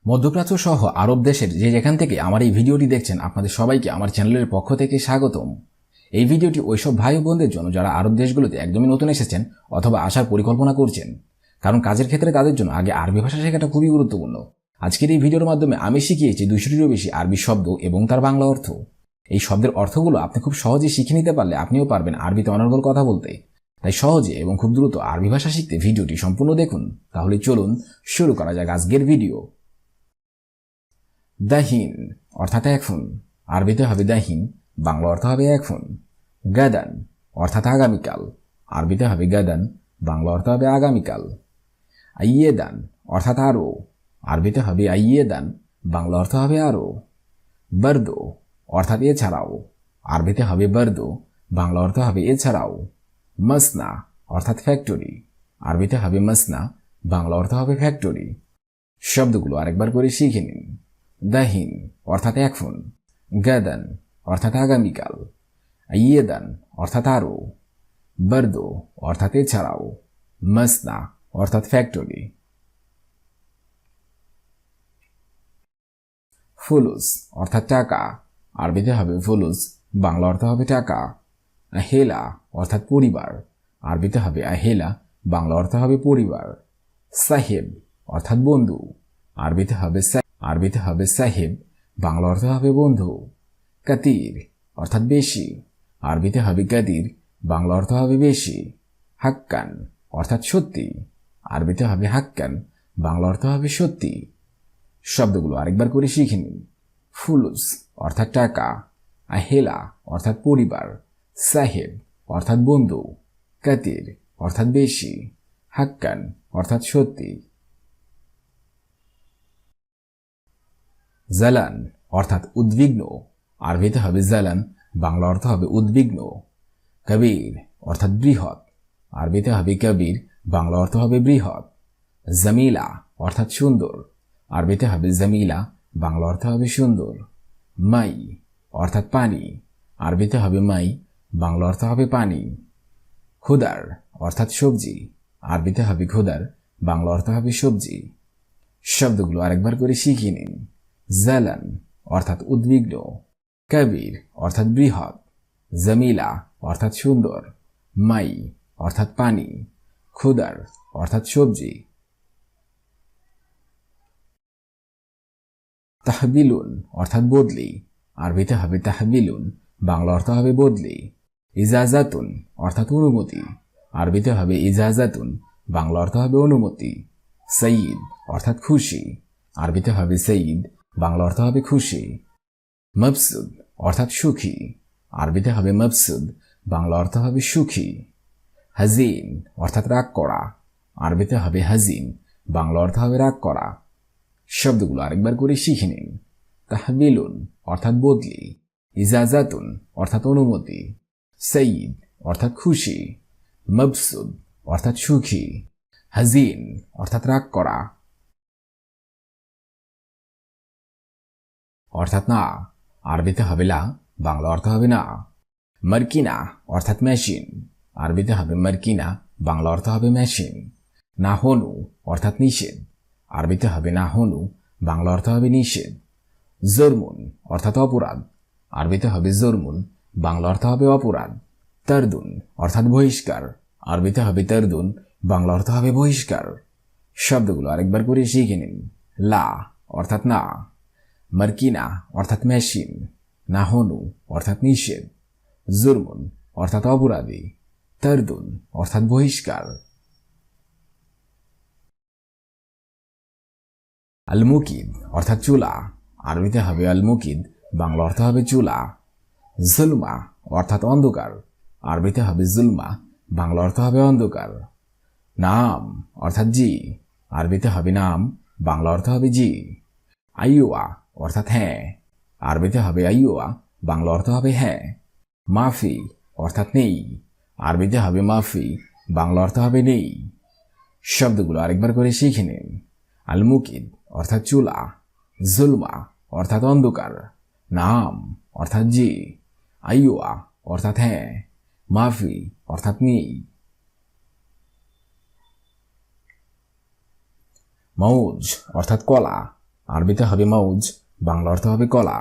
মধ্যপ্রাচ্য সহ আরব দেশের যে যেখান থেকে আমার এই ভিডিওটি দেখছেন আপনাদের সবাইকে আমার চ্যানেলের পক্ষ থেকে স্বাগতম। এই ভিডিওটি ওইসব ভাই বোনদের জন্য যারা আরব দেশগুলোতে একদমই নতুন এসেছেন অথবা আসার পরিকল্পনা করছেন, কারণ কাজের ক্ষেত্রে তাদের জন্য আগে আরবি ভাষা শেখাটা খুবই গুরুত্বপূর্ণ। আজকের এই ভিডিওর মাধ্যমে আমি শিখিয়েছি 200টিরও বেশি আরবি শব্দ এবং তার বাংলা অর্থ। এই শব্দের অর্থগুলো আপনি খুব সহজে শিখে নিতে পারলে আপনিও পারবেন আরবিতে অনর্গল কথা বলতে। তাই সহজে এবং খুব দ্রুত আরবি ভাষা শিখতে ভিডিওটি সম্পূর্ণ দেখুন। তাহলে চলুন শুরু করা যাক আজকের ভিডিও। দাহিন অর্থাৎ এখন, আরবিতে হবে দাহিন, বাংলা অর্থ হবে এখন। গাদান অর্থাৎ আগামীকাল, আরবিতে হবে গাদান, বাংলা অর্থ হবে আগামীকাল। আইয়েদান অর্থাৎ আরও, আরবিতে হবে আইয়েদান, বাংলা অর্থ হবে আরও। বার্দো অর্থাৎ এছাড়াও, আরবিতে হবে বার্দো, বাংলা অর্থ হবে এছাড়াও। মাসনা অর্থাৎ ফ্যাক্টরি, আরবিতে হবে মাসনা, বাংলা অর্থ হবে ফ্যাক্টরি। শব্দগুলো আরেকবার করে শিখে নিন। দাহিন অর্থাৎ এখন, গাদান অর্থাৎ আগামীকাল, আইয়েদান অর্থাৎ আরও, বার্দো অর্থাৎ এছাড়াও, মাসনা অর্থাৎ ফ্যাক্টরি। ফুলুস অর্থাৎ টাকা, আরবিতে হবে ফুলুস, বাংলা অর্থ হবে টাকা। আহেলা অর্থাৎ পরিবার, আরবিতে হবে আহেলা, বাংলা অর্থ হবে পরিবার। সাহেব অর্থাৎ বন্ধু, আরবিতে হবে সাহেব, বাংলা অর্থ হবে বন্ধু। কাতির অর্থাৎ বেশি, আরবিতে হবে কাদির, বাংলা অর্থ হবে বেশি। হাক্কান অর্থাৎ সত্যি, আরবিতে হবে হাক্কান, বাংলা অর্থ হবে সত্যি। শব্দগুলো আরেকবার করে শিখে নিন। ফুলুস অর্থাৎ টাকা, আহেলা অর্থাৎ পরিবার, সাহেব অর্থাৎ বন্ধু, কাতির অর্থাৎ বেশি, হাক্কান অর্থাৎ সত্যি। জালান অর্থাৎ উদ্বিগ্ন, আরবিতে হবে জালান, বাংলা অর্থ হবে উদ্বিগ্ন। কবির অর্থাৎ বৃহৎ, আরবিতে হবে কবির, বাংলা অর্থ হবে বৃহৎ। জামিলা অর্থাৎ সুন্দর, আরবিতে হবে জামিলা, বাংলা অর্থ হবে সুন্দর। মাই অর্থাৎ পানি, আরবিতে হবে মাই, বাংলা অর্থ হবে পানি। খুদার অর্থাৎ সবজি, আরবিতে হবে খুদার, বাংলা অর্থ হবে সবজি। শব্দগুলো আরেকবার করে শিখিয়ে নিন। জালান অর্থাৎ উদ্বিগ্ন, কবির অর্থাৎ বৃহৎ, জামিলা অর্থাৎ সুন্দর, মাই অর্থাৎ পানি, খুদার অর্থাৎ সবজি। তাহবিলুন অর্থাৎ বদলি, আরবিতে হবে তাহবিলুন, বাংলা অর্থ হবে বদলি। ইজাজাতুন অর্থাৎ অনুমতি, আরবিতে হবে ইজাজাতুন, বাংলা অর্থ হবে অনুমতি। সঈদ অর্থাৎ খুশি, আরবিতে হবে সঈদ, বাংলা অর্থ হবে খুশি। মবসুদ অর্থাৎ সুখী, আরবিতে হবে মবসুদ, বাংলা অর্থ হবে সুখী। হাজিন অর্থাৎ রাগ করা, আরবিতে হবে হাজিন, বাংলা অর্থ হবে রাগ করা। শব্দগুলো আরেকবার করে শিখে নিন। তাহবিলুন অর্থাৎ বদলি, ইজাজাতুন অর্থাৎ অনুমতি, সঈদ অর্থাৎ খুশি, মবসুদ অর্থাৎ সুখী, হাজিন অর্থাৎ রাগ করা অর্থাৎ না, আরবিতে হবে লা, বাংলা অর্থ হবে না। মার্কিনা অর্থাৎ মেশিন, আরবিতে হবে মার্কিনা, বাংলা অর্থ হবে মেশিন। নাহনু অর্থাৎ নিষেধ, আরবিতে হবে নাহনু, বাংলা অর্থ হবে নিষেধ। জরমুন অর্থাৎ অপরাধ, আরবিতে হবে জরমুন, বাংলা অর্থ হবে অপরাধ। তারদুন অর্থাৎ বহিষ্কার, আরবিতে হবে তারদুন, বাংলা অর্থ হবে বহিষ্কার। শব্দগুলো আরেকবার করে শিখে নিন। লা অর্থাৎ না, মার্কিনা অর্থাৎ মেশিন, নাহনু অর্থাৎ নিষেধ, জুরমুন অর্থাৎ অপরাধী, তারদুন অর্থাৎ বহিষ্কার। আলমুকিদ অর্থাৎ চুলা, আরবিতে হবে আলমুকিদ, বাংলা অর্থ হবে চুলা। জুলমা অর্থাৎ অন্ধকার, আরবিতে হবে জুলমা, বাংলা অর্থ হবে অন্ধকার। নাম অর্থাৎ জি, আরবিতে হবে নাম, বাংলা অর্থ হবে জি। আইওয়া অর্থাৎ হ্যাঁ, আরবিতে হবে আইওয়া, বাংলা অর্থ হবে হ্যাঁ। মাফি অর্থাৎ নেই, আরবিতে হবে মাফি, বাংলা অর্থ হবে নেই। শব্দগুলো আরেকবার করে শিখে নিন। আলমুকিদ অর্থাৎ চুলা, জুলমা অর্থাৎ অন্ধকার, নাম অর্থাৎ জি, আইওয়া অর্থাৎ হ্যাঁ, মাফি অর্থাৎ নেই। মৌজ অর্থাৎ কলা, আরবিতে হবে মৌজ, বাংলা অর্থ হবে কলা।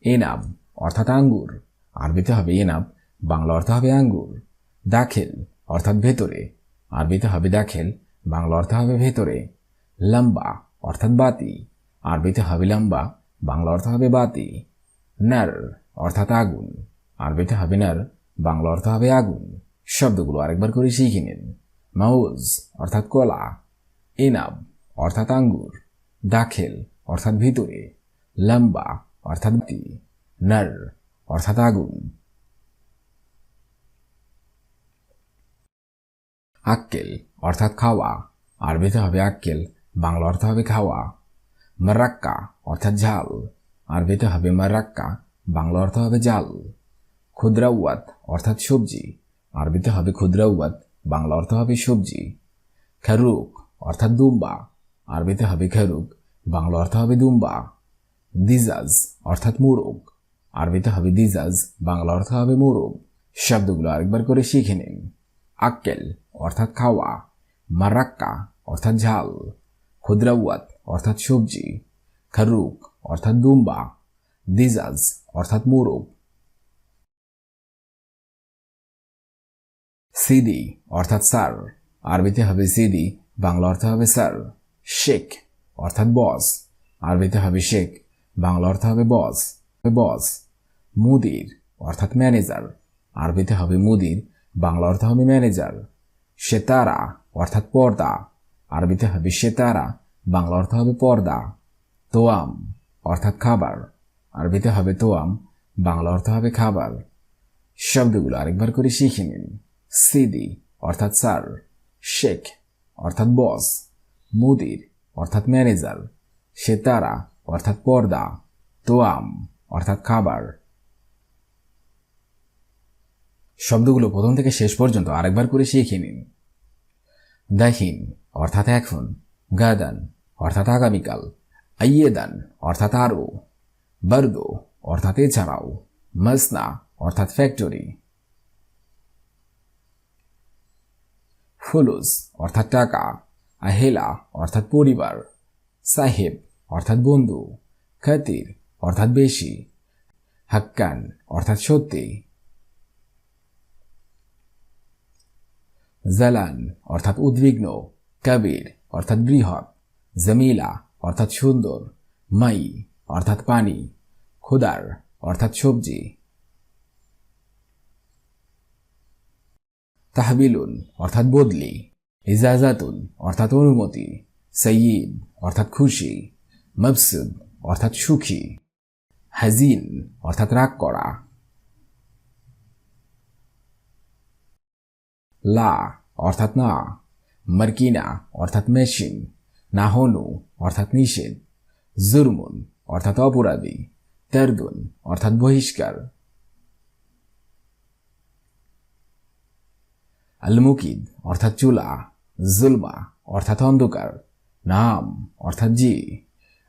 এনাব অর্থাৎ আঙ্গুর, আরবিতে হবে এনাব, বাংলা অর্থ হবে আঙ্গুর। দাখিল অর্থাৎ ভেতরে, আরবিতে হবে দাখিল, বাংলা অর্থ হবে ভেতরে। লম্বা অর্থাৎ বাতি, আরবিতে হবে লম্বা, বাংলা অর্থ হবে বাতি। নার অর্থাৎ আগুন, আরবিতে হবে নার, বাংলা অর্থ হবে আগুন। শব্দগুলো আরেকবার করে শিখে নিন। মাউজ অর্থাৎ কলা, এনাব অর্থাৎ আঙ্গুর, দাখিল অর্থাৎ ভিতরে, লম্বা অর্থাৎ বাতি, নার অর্থাৎ আগুন। আক্কেল অর্থাৎ খাওয়া, আরবিতে হবে আক্কেল, বাংলা অর্থ হবে খাওয়া। মারাক্কা অর্থাৎ ঝাল, আরবিতে হবে মারাক্কা, বাংলা অর্থ হবে জাল। ক্ষুদ্রাউয়াত অর্থাৎ সবজি, আরবিতে হবে ক্ষুদ্রাউয়াত, বাংলা অর্থ হবে সবজি। খেরুক অর্থাৎ দুম্বা, আরবিতে হবে খেরুক, বাংলা অর্থ হবে দুম্বা। দিজাজ অর্থাৎ মোরগ, আরবিতে হবে দিজাজ, বাংলা অর্থ হবে মোরগ। শব্দগুলো আরেকবার করে শিখে নিন। আক্কেল অর্থাৎ খাওয়া, মারাক্কা অর্থাৎ ঝাল, ক্ষুদ্রাউয়াত অর্থাৎ সবজি, খেরুক অর্থাৎ দুম্বা, দিজাজ অর্থাৎ মোরগ। সিদি অর্থাৎ স্যার, আরবিতে হবে সিদি, বাংলা অর্থ হবে স্যার। শেখ অর্থাৎ বস, আরবিতে হবে শেখ, বাংলা অর্থ হবে বস বস। মুদির অর্থাৎ ম্যানেজার, আরবিতে হবে মুদির, বাংলা অর্থ হবে ম্যানেজার। সেতারা অর্থাৎ পর্দা, আরবিতে হবে সেতারা, বাংলা অর্থ হবে পর্দা। তোয়াম অর্থাৎ খাবার, আরবিতে হবে তোয়াম, বাংলা অর্থ হবে খাবার। শব্দগুলো আরেকবার করে শিখে নিন। সিদি অর্থাৎ স্যার, শেখ অর্থাৎ বস, মুদির অর্থাৎ ম্যানেজার, সেতারা অর্থাৎ পর্দা, তোয়াম অর্থাৎ খাবার। শব্দগুলো প্রথম থেকে শেষ পর্যন্ত আরেকবার করে শিখে নিন। দাহিন অর্থাৎ এখন, গাদান অর্থাৎ আগামীকাল, আইয়েদান অর্থাৎ আরো, বারদো অর্থাৎ এছাড়াও, মাসনা অর্থাৎ ফ্যাক্টরি। ফুলুস অর্থাৎ টাকা, আহেলা অর্থাৎ পরিবার, সাহেব অর্থাৎ বন্ধু, খাতির অর্থাৎ বেশি, হাক্কান অর্থাৎ সত্যি। জালান অর্থাৎ উদ্বিগ্ন, কাবির অর্থাৎ বৃহৎ, জামিলা অর্থাৎ সুন্দর, মাই অর্থাৎ পানি, খুদার অর্থাৎ সবজি। তাহবিলুন অর্থাৎ বদলি, ইজাজাতুন অর্থাৎ অনুমতি, সঈদ অর্থাৎ খুশি, মবসুদ অর্থাৎ সুখী, হাজিন অর্থাৎ রাগ করা। লা অর্থাৎ না, মার্কিনা অর্থাৎ মেশিন, নাহনু অর্থাৎ নিষেধ, জুরমুন অর্থাৎ অপরাধী, তারদুন অর্থাৎ বহিষ্কার। আলমুকিদ অর্থাৎ চুলা, জুলমা অর্থাৎ অন্ধকার, নাম অর্থাৎ জি,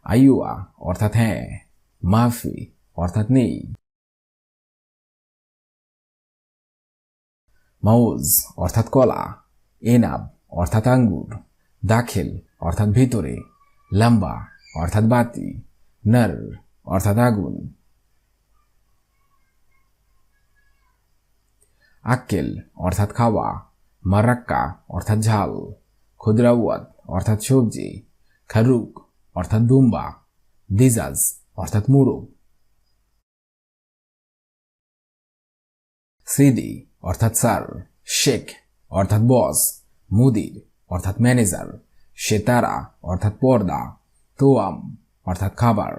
আইয়ুয়া অর্থাৎ হ্যাঁ, মাফি অর্থাৎ নেই। মাউজ অর্থাৎ কলা, এনাব অর্থাৎ আঙ্গুর, দাখিল অর্থাৎ ভিতরে, লম্বা অর্থাৎ বাতি, নর অর্থাৎ আগুন। আক্কেল অর্থাৎ খাওয়া, মারাক্কা অর্থাৎ ঝাল, ক্ষুদ্রাউয়াত অর্থাৎ সবজি, খারুক অর্থাৎ দুম্বা, দিজাজ অর্থাৎ মুরগ। সিদি অর্থাৎ স্যার, শেখ অর্থাৎ বস, মুদির অর্থাৎ ম্যানেজার, সেতারা অর্থাৎ পর্দা, তোয়াম অর্থাৎ খাবার।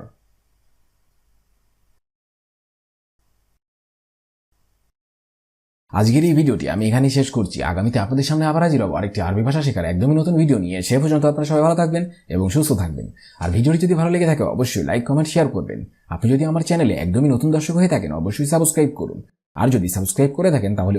আজকের এই ভিডিওটি আমি এখানেই শেষ করছি। আগামীতে আপনাদের সামনে আবার হাজির হব আরেকটি আরবি ভাষা শেখার একদমই নতুন ভিডিও নিয়ে। সে পর্যন্ত আপনারা সবাই ভালো থাকবেন এবং সুস্থ থাকবেন। আর ভিডিওটি যদি ভালো লেগে থাকে অবশ্যই লাইক, কমেন্ট, শেয়ার করবেন। আপনি যদি আমার চ্যানেলে একদমই নতুন দর্শক হয়ে থাকেন অবশ্যই সাবস্ক্রাইব করুন। আর যদি সাবস্ক্রাইব করে থাকেন তাহলে